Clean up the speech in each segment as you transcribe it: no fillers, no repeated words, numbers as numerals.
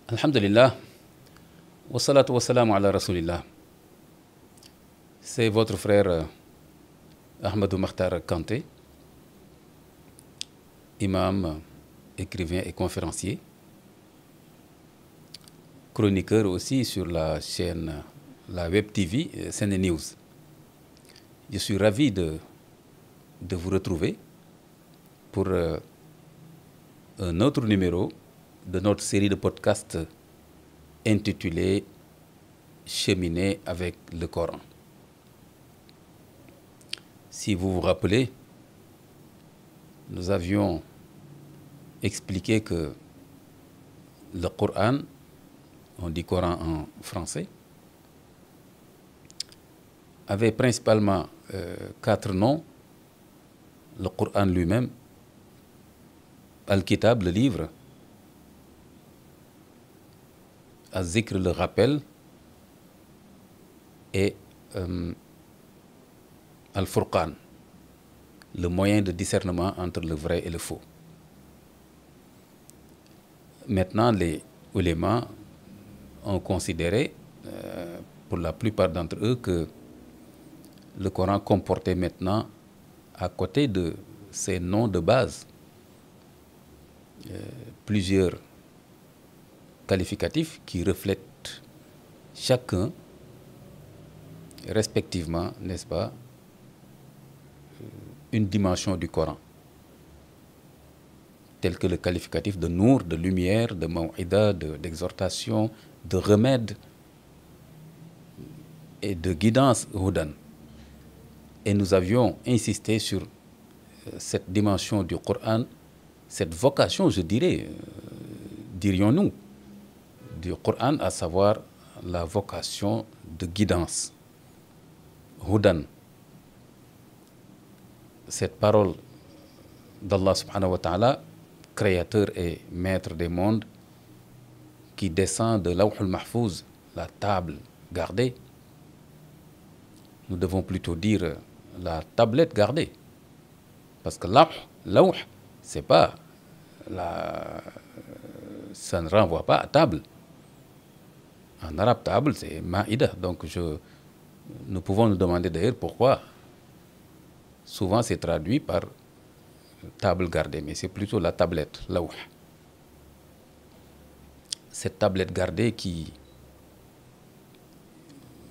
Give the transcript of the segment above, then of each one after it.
Alhamdulillah, wa salatu wa salam ala rasulillah. C'est votre frère Ahmadou Makhtar Kanté, imam, écrivain et conférencier, chroniqueur aussi sur la chaîne, la web TV CNews. Je suis ravi de vous retrouver pour un autre numéro de notre série de podcasts intitulée Cheminer avec le Coran. Si vous vous rappelez, nous avions expliqué que le Coran, on dit Coran en français, avait principalement 4 noms. Le Coran lui-même, Al-Kitab, le livre, Al-Zikr, le rappel, et Al-Furqan, le moyen de discernement entre le vrai et le faux. Maintenant, les ulémas ont considéré, pour la plupart d'entre eux, que le Coran comportait maintenant, à côté de ces noms de base, plusieurs qualificatifs qui reflètent chacun, respectivement, n'est-ce pas, une dimension du Coran, tel que le qualificatif de nour, de lumière, de maw'ida, d'exhortation, de remède et de guidance, hudan. Et nous avions insisté sur cette dimension du Coran, cette vocation, je dirais, dirions-nous, du Coran, à savoir la vocation de guidance, hudan. Cette parole d'Allah subhanahu wa ta'ala, créateur et maître des mondes, qui descend de Lawh al-Mahfouz, la table gardée, nous devons plutôt dire la tablette gardée. Parce que Lawh, c'est pas ça ne renvoie pas à table. En arabe, table, c'est ma'ida. Donc, nous pouvons nous demander d'ailleurs pourquoi souvent c'est traduit par table gardée, mais c'est plutôt la tablette, lawh. Cette tablette gardée qui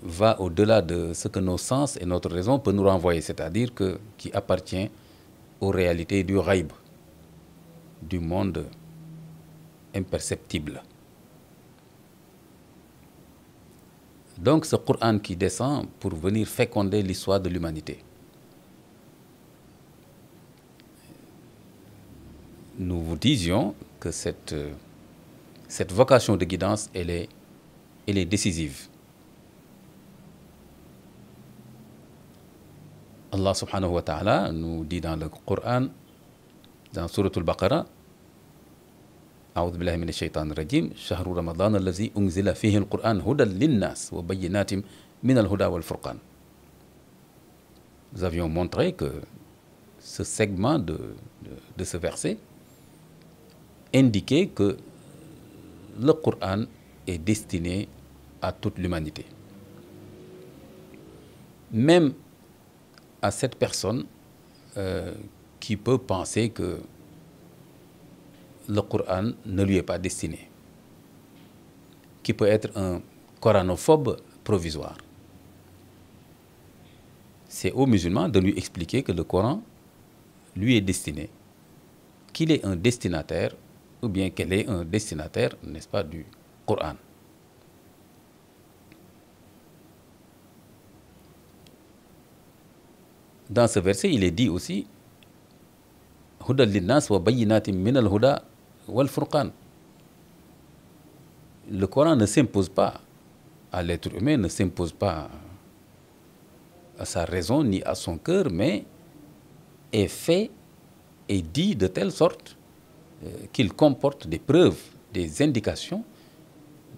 va au-delà de ce que nos sens et notre raison peuvent nous renvoyer, c'est-à-dire qui appartient aux réalités du ghaib, du monde imperceptible. Donc ce Coran qui descend pour venir féconder l'histoire de l'humanité. Nous vous disions que cette vocation de guidance, elle est décisive. Allah subhanahu wa ta'ala nous dit dans le Coran, dans Surat al-Baqarah, أعوذ بالله من الشيطان الرجيم شهر رمضان الذي أنزل فيه القرآن هدى للناس وبينات من الهدى والفرقان. Nous avions montré que ce segment de ce verset indiquait que le Coran est destiné à toute l'humanité. Même à cette personne qui peut penser que le Coran ne lui est pas destiné, qui peut être un coranophobe provisoire. C'est aux musulmans de lui expliquer que le Coran lui est destiné, qu'il est un destinataire, ou bien qu'elle est un destinataire, n'est-ce pas, du Coran. Dans ce verset, il est dit aussi Huda linnas wa bayyinatin min al-huda wal furqan. Le Coran ne s'impose pas à l'être humain, ne s'impose pas à sa raison ni à son cœur, mais est fait et dit de telle sorte qu'il comporte des preuves, des indications,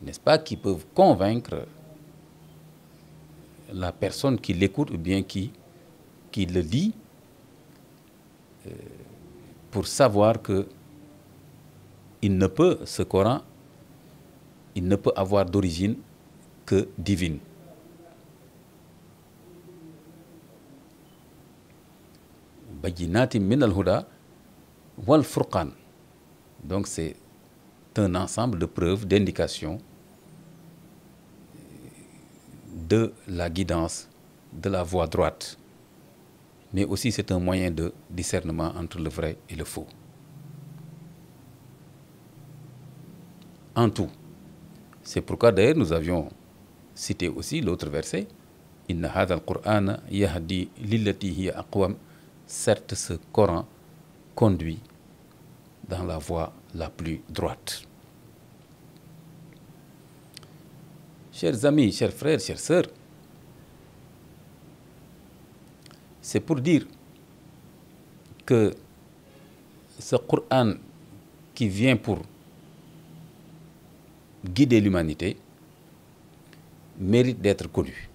n'est-ce pas, qui peuvent convaincre la personne qui l'écoute ou bien qui le lit, pour savoir que il ne peut, ce Coran, il ne peut avoir d'origine que divine. Bayyinatin min al-huda wal furqan. Donc c'est un ensemble de preuves, d'indications de la guidance, de la voie droite. Mais aussi c'est un moyen de discernement entre le vrai et le faux. En tout. C'est pourquoi d'ailleurs nous avions cité aussi l'autre verset. Inna hadha al-Qur'ana yahdi lillati hiya aqwam. Certes, ce Coran conduit dans la voie la plus droite. Chers amis, chers frères, chères sœurs, c'est pour dire que ce Coran qui vient pour guider l'humanité mérite d'être connu.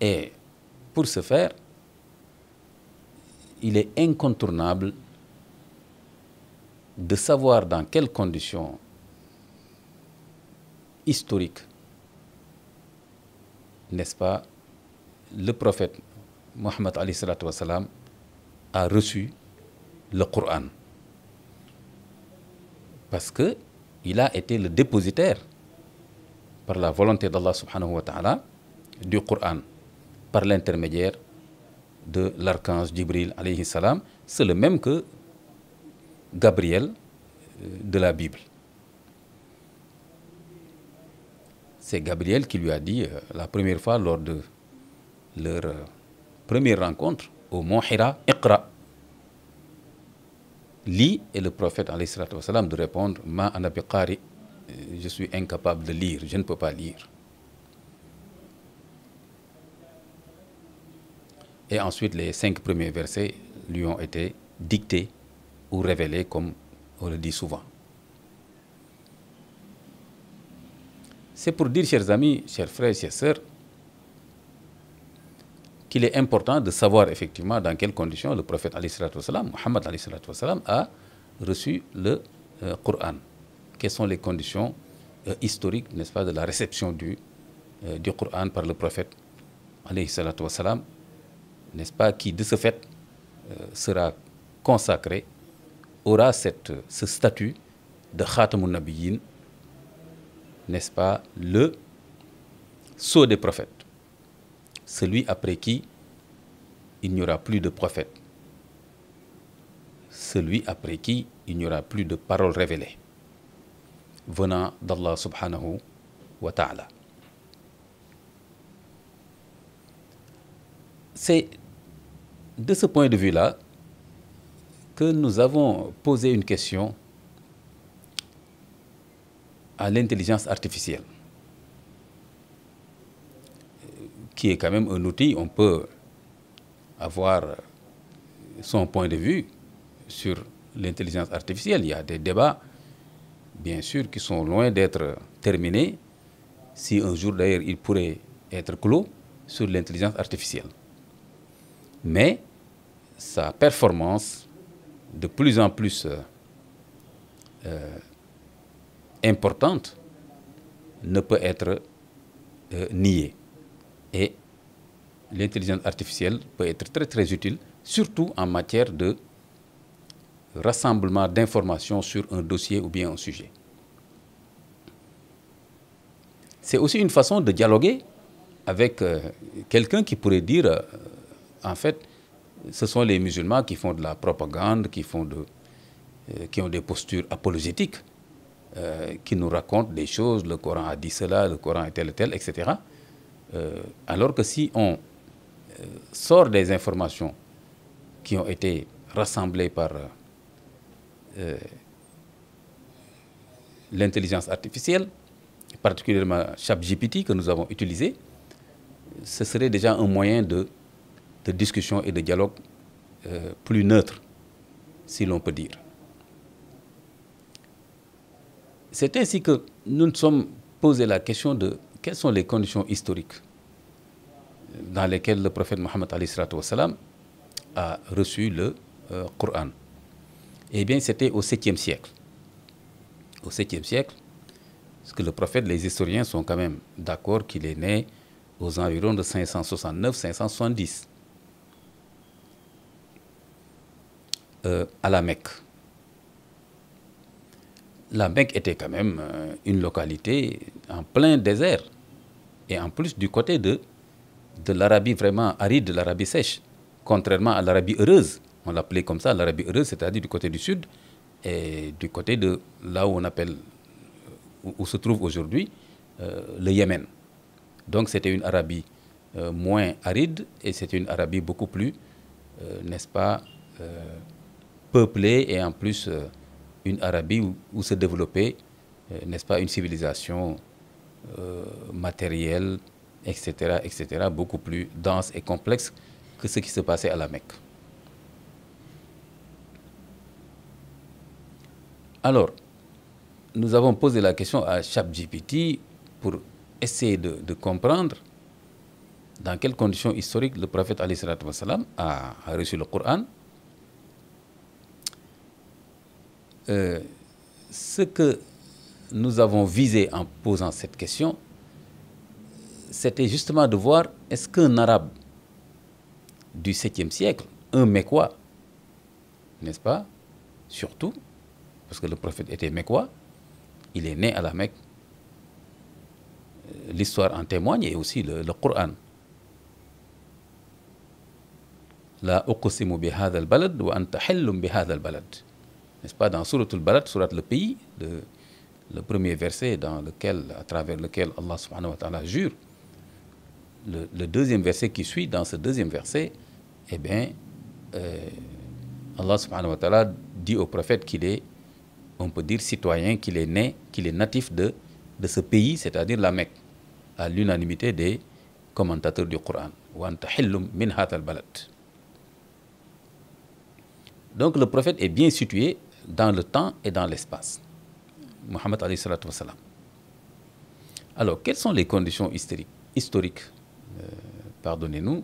Et pour ce faire, il est incontournable de savoir dans quelles conditions historiques, n'est-ce pas, le prophète Mohammed alayhi salatu wassalam a reçu le Coran. Parce qu'il a été le dépositaire, par la volonté d'Allah subhanahu wa ta'ala, du Coran, par l'intermédiaire de l'archange Jibril alayhi salam. C'est le même que Gabriel de la Bible. C'est Gabriel qui lui a dit la première fois lors de leur première rencontre au mont Hira, Iqra. Lis, et le prophète alayhi salatu wassalam de répondre Ma ana biqari, je suis incapable de lire, je ne peux pas lire. Et ensuite, les 5 premiers versets lui ont été dictés ou révélés, comme on le dit souvent. C'est pour dire, chers amis, chers frères, chères sœurs, qu'il est important de savoir effectivement dans quelles conditions le prophète Muhammad a reçu le Coran. Quelles sont les conditions historiques, n'est-ce pas, de la réception du Coran par le prophète n'est-ce pas, qui de ce fait sera consacré, aura ce statut de Khatamun Nabiyyin, n'est-ce pas, le sceau des prophètes, celui après qui il n'y aura plus de prophètes, celui après qui il n'y aura plus de paroles révélées venant d'Allah subhanahu wa ta'ala. C'est de ce point de vue-là que nous avons posé une question à l'intelligence artificielle, qui est quand même un outil. On peut avoir son point de vue sur l'intelligence artificielle. Il y a des débats, bien sûr, qui sont loin d'être terminés, si un jour d'ailleurs il pourrait être clos, sur l'intelligence artificielle. Mais sa performance, de plus en plus importante, ne peut être niée. Et l'intelligence artificielle peut être très très utile, surtout en matière de rassemblement d'informations sur un dossier ou bien un sujet. C'est aussi une façon de dialoguer avec quelqu'un qui pourrait dire en fait, ce sont les musulmans qui font de la propagande, qui ont des postures apologétiques, qui nous racontent des choses, le Coran a dit cela, le Coran est tel et tel, etc. Alors que si on sort des informations qui ont été rassemblées par l'intelligence artificielle, particulièrement ChatGPT que nous avons utilisé, ce serait déjà un moyen de discussion et de dialogue plus neutre, si l'on peut dire. C'est ainsi que nous nous sommes posé la question de quelles sont les conditions historiques dans lesquelles le prophète Mohammed a reçu le Coran. Eh bien, c'était au 7e siècle. Au 7e siècle, parce que le prophète, les historiens sont quand même d'accord qu'il est né aux environs de 569-570 à la Mecque. La Mecque était quand même une localité en plein désert, et en plus du côté de l'Arabie vraiment aride, de l'Arabie sèche, contrairement à l'Arabie heureuse. On l'appelait comme ça, l'Arabie heureuse, c'est-à-dire du côté du sud, et du côté de là où on appelle, où se trouve aujourd'hui le Yémen. Donc c'était une Arabie moins aride, et c'était une Arabie beaucoup plus, n'est-ce pas, peuplée, et en plus une Arabie où se développait, n'est-ce pas, une civilisation matérielle, etc., beaucoup plus dense et complexe que ce qui se passait à la Mecque. Alors, nous avons posé la question à ChatGPT pour essayer de comprendre dans quelles conditions historiques le prophète alayhi salatu wassalam a reçu le Coran. Ce que nous avons visé en posant cette question, c'était justement de voir est-ce qu'un arabe du 7e siècle, un Mécois, n'est-ce pas, surtout, parce que le prophète était Mécois, il est né à la Mecque, l'histoire en témoigne, et aussi le Coran. La uqsimu bihadha al-balad wa anta hillum bihadha al-balad. N'est-ce pas, dans Surat al-Balad, Surat le pays, le premier verset à travers lequel Allah subhanahu wa ta'ala jure, le deuxième verset qui suit, dans ce deuxième verset, eh bien, Allah subhanahu wa ta'ala dit au prophète qu'il est, on peut dire citoyen, qu'il est né, qu'il est natif de ce pays, c'est-à-dire la Mecque, à l'unanimité des commentateurs du Coran. Wa anta hillum min hadha al-balad. Donc le prophète est bien situé dans le temps et dans l'espace. Muhammad alayhi salatu wassalam. Alors, quelles sont les conditions historiques, pardonnez-nous,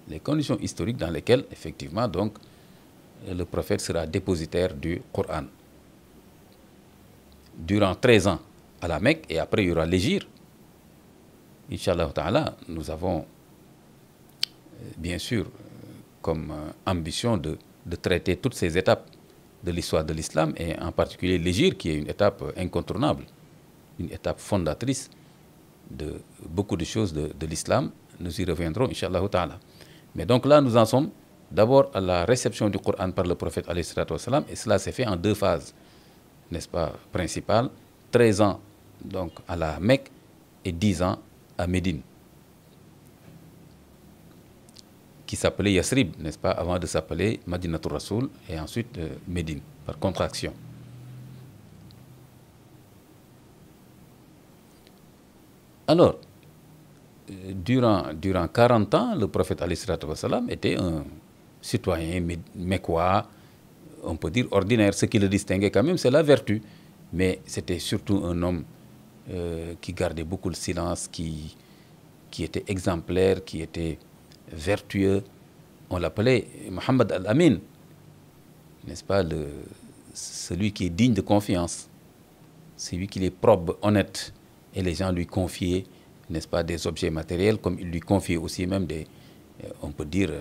les conditions historiques dans lesquelles, effectivement, donc, le prophète sera dépositaire du Coran. Durant 13 ans à la Mecque, et après il y aura l'Hégire. Inch'Allah ta'ala, nous avons, bien sûr, comme ambition de traiter toutes ces étapes de l'histoire de l'islam, et en particulier l'Hégire, qui est une étape incontournable, une étape fondatrice de beaucoup de choses de l'islam. Nous y reviendrons, Inch'Allah ta'ala. Mais donc là, nous en sommes d'abord à la réception du Coran par le prophète alayhi salatu wassalam, et cela s'est fait en 2 phases, n'est-ce pas, principales. 13 ans donc à la Mecque et 10 ans à Médine, qui s'appelait Yasrib, n'est-ce pas, avant de s'appeler Madinatul Rasoul, et ensuite Médine, par contraction. Alors, durant 40 ans, le prophète alayhi salatu wassalam était un citoyen mécois, on peut dire ordinaire. Ce qui le distinguait quand même, c'est la vertu. Mais c'était surtout un homme qui gardait beaucoup le silence, qui était exemplaire, qui était vertueux. On l'appelait Muhammad al-Amin, n'est-ce pas, celui qui est digne de confiance, celui qui est probe, honnête, et les gens lui confiaient, n'est-ce pas, des objets matériels, comme il lui confiait aussi même on peut dire,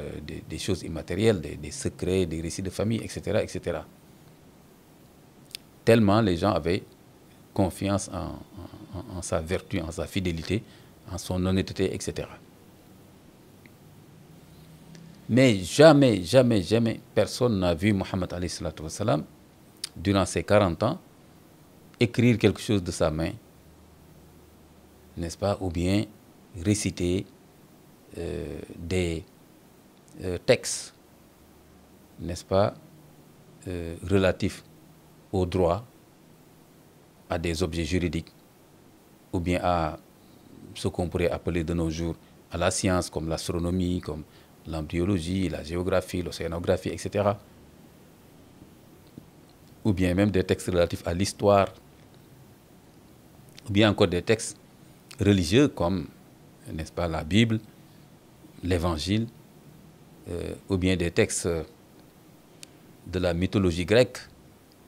des choses immatérielles, des secrets, des récits de famille, etc., etc. Tellement les gens avaient confiance en sa vertu, en sa fidélité, en son honnêteté, etc. Mais jamais, jamais, jamais, personne n'a vu Muhammad alayhi salatu wassalam, durant ces 40 ans, écrire quelque chose de sa main, n'est-ce pas, ou bien réciter des textes, n'est-ce pas, relatifs au droit, à des objets juridiques, ou bien à ce qu'on pourrait appeler de nos jours à la science, comme l'astronomie, comme l'embryologie, la géographie, l'océanographie, etc. Ou bien même des textes relatifs à l'histoire, ou bien encore des textes religieux comme, n'est-ce pas, la Bible, l'Évangile, ou bien des textes de la mythologie grecque,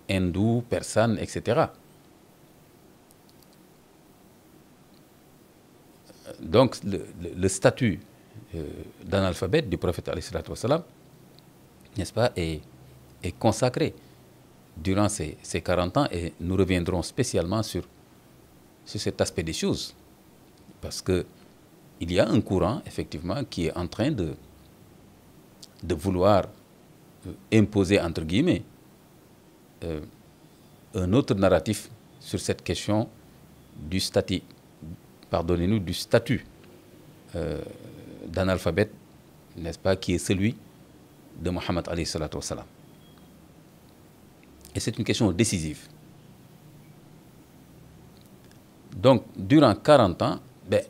hindoue, persane, etc. Donc, le statut d'analphabète du prophète, n'est-ce pas, est consacré durant ces 40 ans, et nous reviendrons spécialement sur cet aspect des choses. Parce qu'il y a un courant, effectivement, qui est en train de vouloir imposer, entre guillemets, un autre narratif sur cette question du statut, pardonnez-nous, du statut d'analphabète, n'est-ce pas, qui est celui de Mohammed alayhi salatu wassalam. Et c'est une question décisive. Donc, durant 40 ans,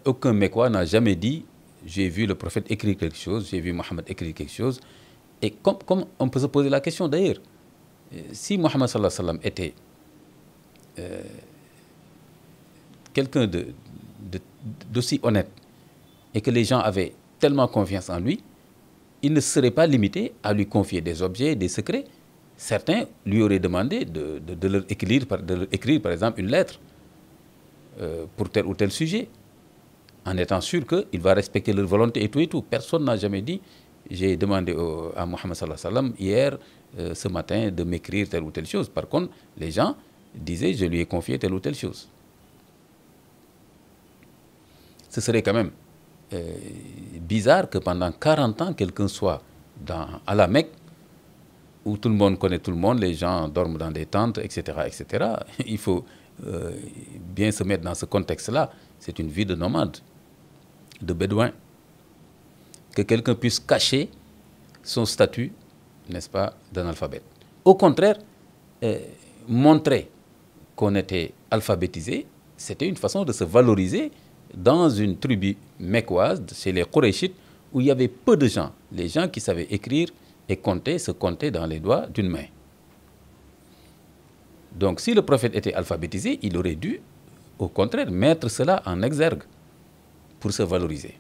aucun Mecquois n'a jamais dit « j'ai vu le prophète écrire quelque chose, j'ai vu Mohammed écrire quelque chose ». Et comme on peut se poser la question d'ailleurs, si Mohammed sallallahu alayhi wa sallam était quelqu'un d'aussi honnête et que les gens avaient tellement confiance en lui, il ne serait pas limité à lui confier des objets, des secrets. Certains lui auraient demandé de leur écrire, par exemple, une lettre pour tel ou tel sujet, en étant sûr qu'il va respecter leur volonté et tout et tout. Personne n'a jamais dit « j'ai demandé à Mohammed sallallahu alayhi wa sallam hier, ce matin, de m'écrire telle ou telle chose ». Par contre, les gens disaient « je lui ai confié telle ou telle chose ». Ce serait quand même bizarre que pendant 40 ans, quelqu'un soit à la Mecque, où tout le monde connaît tout le monde, les gens dorment dans des tentes, etc. etc. Il faut bien se mettre dans ce contexte-là. C'est une vie de nomade, de bédouin. Que quelqu'un puisse cacher son statut, n'est-ce pas, d'analphabète. Au contraire, montrer qu'on était alphabétisé, c'était une façon de se valoriser dans une tribu mecquoise, chez les Qurayshites, où il y avait peu de gens. Les gens qui savaient écrire et compter se comptaient dans les doigts d'une main. Donc, si le prophète était alphabétisé, il aurait dû, au contraire, mettre cela en exergue pour se valoriser.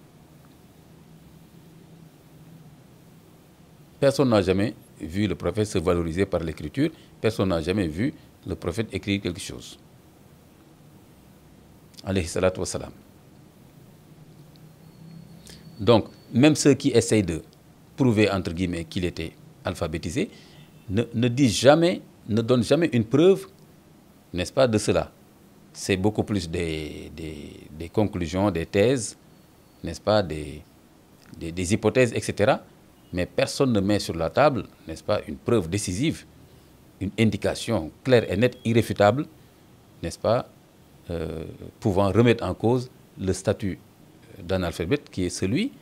Personne n'a jamais vu le prophète se valoriser par l'écriture. Personne n'a jamais vu le prophète écrire quelque chose. Alayhi salatu wassalam. Donc, même ceux qui essayent de prouver, entre guillemets, qu'il était alphabétisé, ne disent jamais, ne donnent jamais une preuve, n'est-ce pas, de cela. C'est beaucoup plus des conclusions, des thèses, n'est-ce pas, des hypothèses, etc. Mais personne ne met sur la table, n'est-ce pas, une preuve décisive, une indication claire et nette, irréfutable, n'est-ce pas, pouvant remettre en cause le statut d'analphabète qui est celui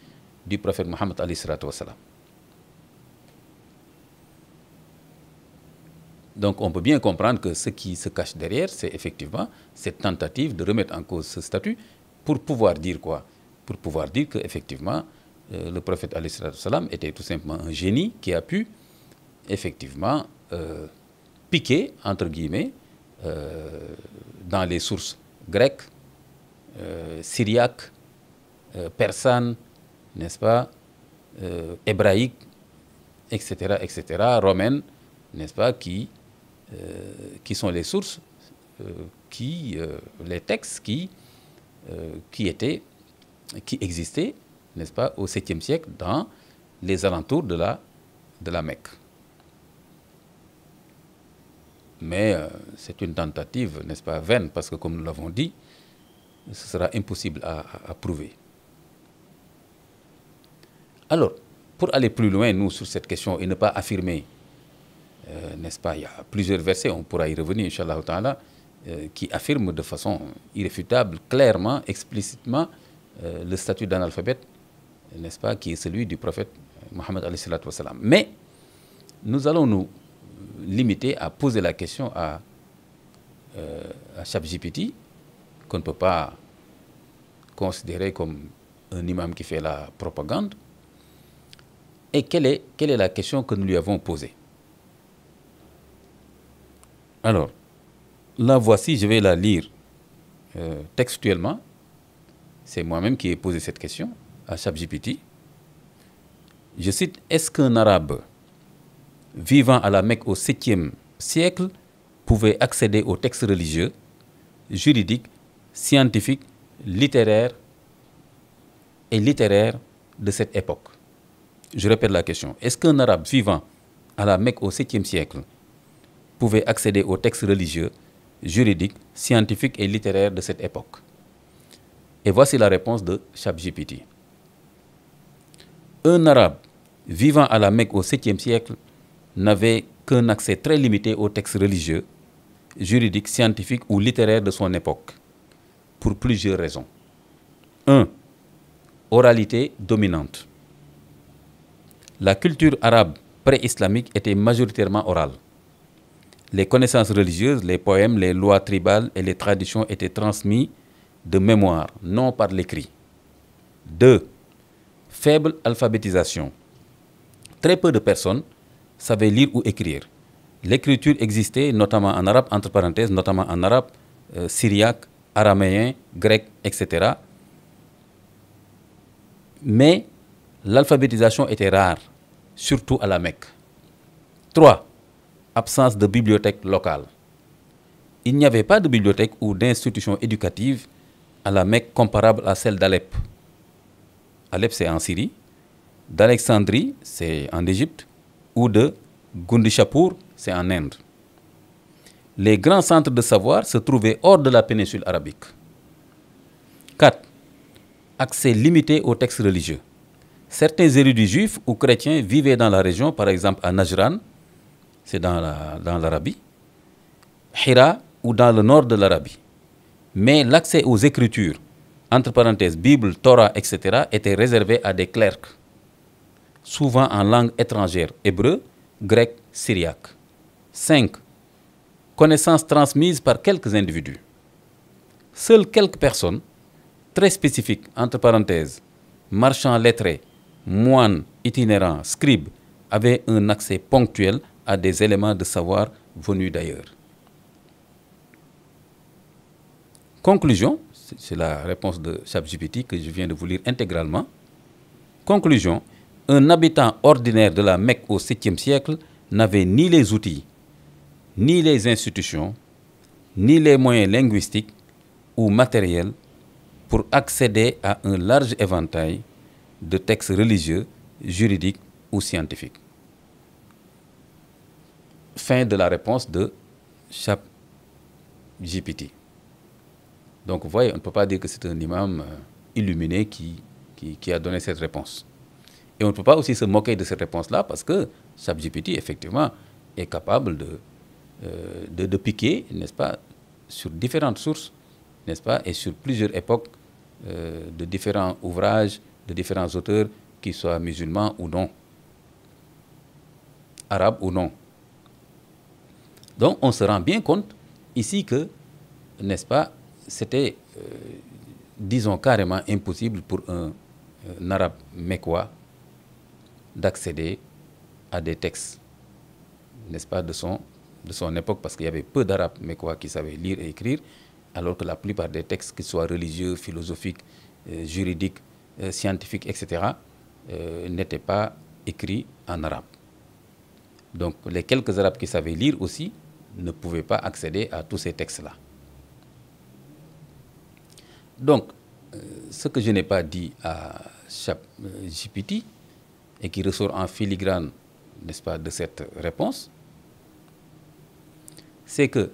du prophète Mohammed alayhi salatu wassalam. Donc on peut bien comprendre que ce qui se cache derrière, c'est effectivement cette tentative de remettre en cause ce statut pour pouvoir dire quoi? Pour pouvoir dire qu'effectivement, le prophète alayhi salatu wassalam était tout simplement un génie qui a pu effectivement piquer, entre guillemets, dans les sources grecques, syriaques, persanes, n'est-ce pas, hébraïques, etc., romaines, n'est-ce pas, qui sont les sources, les textes qui existaient, n'est-ce pas, au 7e siècle dans les alentours de la Mecque. Mais c'est une tentative, n'est-ce pas, vaine, parce que comme nous l'avons dit, ce sera impossible à prouver. Alors, pour aller plus loin, nous, sur cette question, et ne pas affirmer, n'est-ce pas, il y a plusieurs versets, on pourra y revenir, Inch'Allah ta'ala, qui affirment de façon irréfutable, clairement, explicitement, le statut d'analphabète, n'est-ce pas, qui est celui du prophète Mohammed alayhi salatu wassalam. Mais nous allons nous limiter à poser la question à ChatGPT, qu'on ne peut pas considérer comme un imam qui fait la propagande. Et quelle est la question que nous lui avons posée? Alors, la voici, je vais la lire textuellement. C'est moi-même qui ai posé cette question à ChatGPT. Je cite: est-ce qu'un arabe vivant à la Mecque au 7e siècle pouvaient accéder aux textes religieux, juridiques, scientifiques, littéraires de cette époque. Je répète la question. Est-ce qu'un arabe vivant à la Mecque au 7e siècle pouvait accéder aux textes religieux, juridiques, scientifiques et littéraires de cette époque? Et voici la réponse de ChatGPT. Un arabe vivant à la Mecque au 7e siècle n'avait qu'un accès très limité aux textes religieux, juridiques, scientifiques ou littéraires de son époque, pour plusieurs raisons. 1. Oralité dominante. La culture arabe pré-islamique était majoritairement orale. Les connaissances religieuses, les poèmes, les lois tribales et les traditions étaient transmis de mémoire, non par l'écrit. 2. Faible alphabétisation. Très peu de personnes savaient lire ou écrire. L'écriture existait notamment en arabe, entre parenthèses, notamment en arabe, syriaque, araméen, grec, etc. Mais l'alphabétisation était rare, surtout à la Mecque. 3. Absence de bibliothèque locale. Il n'y avait pas de bibliothèque ou d'institution éducative à la Mecque comparable à celle d'Alep. Alep, c'est en Syrie. D'Alexandrie, c'est en Égypte. Ou de Gundishapur, c'est en Inde. Les grands centres de savoir se trouvaient hors de la péninsule arabique. 4. Accès limité aux textes religieux. Certains érudits juifs ou chrétiens vivaient dans la région, par exemple à Najran, c'est dans l'Arabie, Hira ou dans le nord de l'Arabie. Mais l'accès aux écritures, entre parenthèses, Bible, Torah, etc., était réservé à des clercs, souvent en langue étrangère, hébreu, grec, syriaque. 5. Connaissances transmises par quelques individus. Seules quelques personnes, très spécifiques, entre parenthèses, marchands lettrés, moines, itinérants, scribes, avaient un accès ponctuel à des éléments de savoir venus d'ailleurs. Conclusion, c'est la réponse de ChatGPT que je viens de vous lire intégralement. Conclusion, un habitant ordinaire de la Mecque au 7e siècle n'avait ni les outils, ni les institutions, ni les moyens linguistiques ou matériels pour accéder à un large éventail de textes religieux, juridiques ou scientifiques. Fin de la réponse de ChatGPT. Donc, vous voyez, on ne peut pas dire que c'est un imam illuminé qui a donné cette réponse. Et on ne peut pas aussi se moquer de cette réponse-là parce que ChatGPT, effectivement, est capable de piquer, n'est-ce pas, sur différentes sources, n'est-ce pas, et sur plusieurs époques de différents ouvrages, de différents auteurs, qu'ils soient musulmans ou non, arabes ou non. Donc, on se rend bien compte ici que, n'est-ce pas, c'était, disons, carrément impossible pour un arabe mécois d'accéder à des textes, n'est-ce pas, de son époque, parce qu'il y avait peu d'arabes mécois qui savaient lire et écrire, alors que la plupart des textes, qu'ils soient religieux, philosophiques, juridiques, scientifiques, etc., n'étaient pas écrits en arabe. Donc, les quelques arabes qui savaient lire aussi ne pouvaient pas accéder à tous ces textes-là. Donc, ce que je n'ai pas dit à ChatGPT et qui ressort en filigrane, n'est-ce pas, de cette réponse, c'est que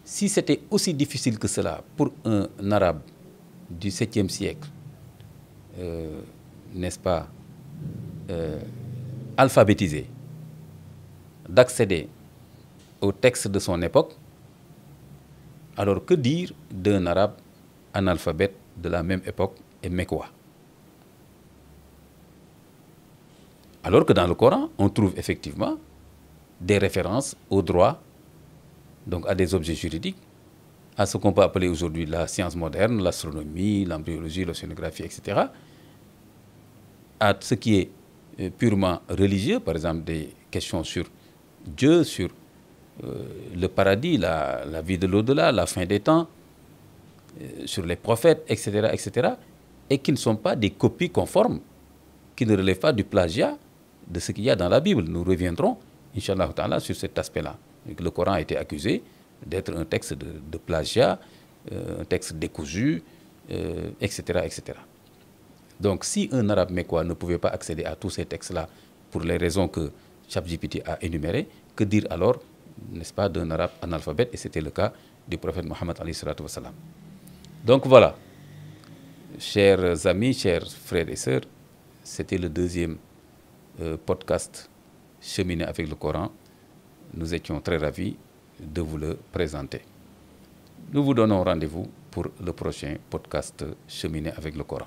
si c'était aussi difficile que cela pour un arabe du 7e siècle, n'est-ce pas, alphabétisé, d'accéder aux textes de son époque, alors que dire d'un arabe analphabète de la même époque et mécois? Alors que dans le Coran, on trouve effectivement des références au droit, donc à des objets juridiques, à ce qu'on peut appeler aujourd'hui la science moderne, l'astronomie, l'embryologie, l'océanographie, etc., à ce qui est purement religieux, par exemple des questions sur Dieu, sur le paradis, la vie de l'au-delà, la fin des temps, sur les prophètes, etc., etc., et qui ne sont pas des copies conformes, qui ne relèvent pas du plagiat de ce qu'il y a dans la Bible. Nous reviendrons, Inch'Allah ta'ala, sur cet aspect-là. Le Coran a été accusé d'être un texte de plagiat, un texte décousu, etc., etc. Donc, si un arabe mécois ne pouvait pas accéder à tous ces textes-là pour les raisons que ChatGPT a énumérées, que dire alors, n'est-ce pas, d'un arabe analphabète? Et c'était le cas du prophète Mohammed alayhi salatu wassalam. Donc voilà, chers amis, chers frères et sœurs, c'était le deuxième podcast Cheminer avec le Coran. Nous étions très ravis de vous le présenter. Nous vous donnons rendez-vous pour le prochain podcast Cheminer avec le Coran.